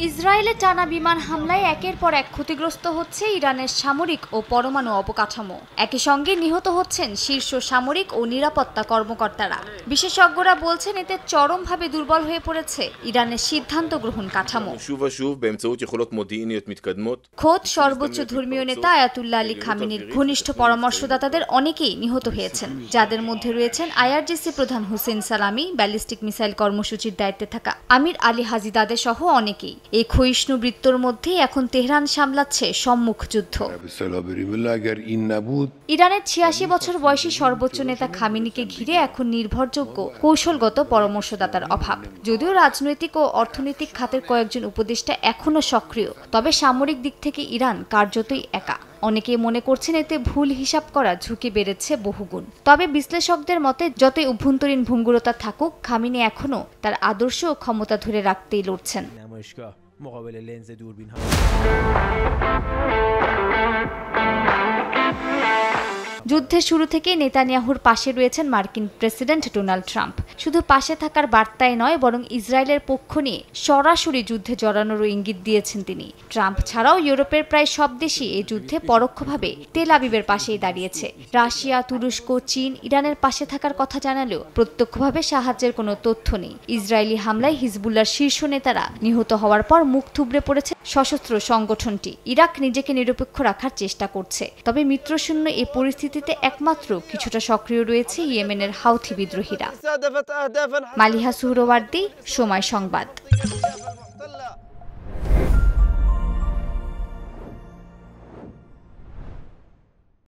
ইসরায়েলে টানা বিমান হামলায় একের পর এক ক্ষতিগ্রস্ত হচ্ছে ইরানের সামরিক ও পরমাণু অবকাঠামো। একই সঙ্গে নিহত হচ্ছেন শীর্ষ সামরিক ও নিরাপত্তা কর্মকর্তারা। বিশেষজ্ঞরা বলছেন এতে চরমভাবে দুর্বল হয়ে পড়েছে ইরানের সিদ্ধান্ত গ্রহণ কাঠামো। খোদ সর্বোচ্চ ধর্মীয় নেতা আয়াতুল্লাহ আলী খামেনির ঘনিষ্ঠ পরামর্শদাতাদের অনেকেই নিহত হয়েছেন, যাদের মধ্যে রয়েছেন আইআরজিসি প্রধান হুসেইন সালামি, ব্যালিস্টিক মিসাইল কর্মসূচির দায়িত্বে থাকা আমির আলী হাজিদাদে সহ অনেকেই। এই ক্ষয়িষ্ণু বৃত্তর মধ্যে এখন তেহরান সামলাচ্ছে সম্মুখ যুদ্ধ। ইরানের ৮৬ বছর বয়সী সর্বোচ্চ নেতা খামেনিকে ঘিরে এখন নির্ভরযোগ্য কৌশলগত পরামর্শদাতার অভাব। যদিও রাজনৈতিক ও অর্থনৈতিক খাতের কয়েকজন উপদেষ্টা এখনো সক্রিয়, তবে সামরিক দিক থেকে ইরান কার্যতই একা। অনেকেই মনে করছেন এতে ভুল হিসাব করা ঝুঁকি বেড়েছে বহুগুণ। তবে বিশ্লেষকদের মতে যতই অভ্যন্তরীণ ভঙ্গুরতা থাকুক, খামেনি এখনো তার আদর্শ ও ক্ষমতা ধরে রাখতেই লড়ছেন। যুদ্ধের শুরু থেকে নেতানিয়াহুর পাশে রয়েছেন মার্কিন প্রেসিডেন্ট ডোনাল্ড ট্রাম্প। শুধু পাশে থাকার বার্তাই নয়, বরং ইসরায়েলের পক্ষ নিয়ে সরাসরি যুদ্ধে জড়ানোরও ইঙ্গিত দিয়েছেন তিনি। ট্রাম্প ছাড়াও ইউরোপের প্রায় সব দেশই এই যুদ্ধে পরোক্ষভাবে তেল আবিবের পাশেই দাঁড়িয়েছে। রাশিয়া, তুরস্ক, চীন ইরানের পাশে থাকার কথা জানালেও প্রত্যক্ষভাবে সাহায্যের কোনো তথ্য নেই। ইসরায়েলি হামলায় হিজবুল্লাহর শীর্ষ নেতারা নিহত হওয়ার পর মুখ থুবড়ে পড়েছে সশস্ত্র সংগঠনটি। ইরাক নিজেকে নিরপেক্ষ রাখার চেষ্টা করছে, তবে মিত্রশূন্য এই পরিস্থিতিতে একমাত্র কিছুটা সক্রিয় রয়েছে ইয়েমেনের হাউথি বিদ্রোহীরা। মালিহা সুহরাওয়ার্দী, সময় সংবাদ।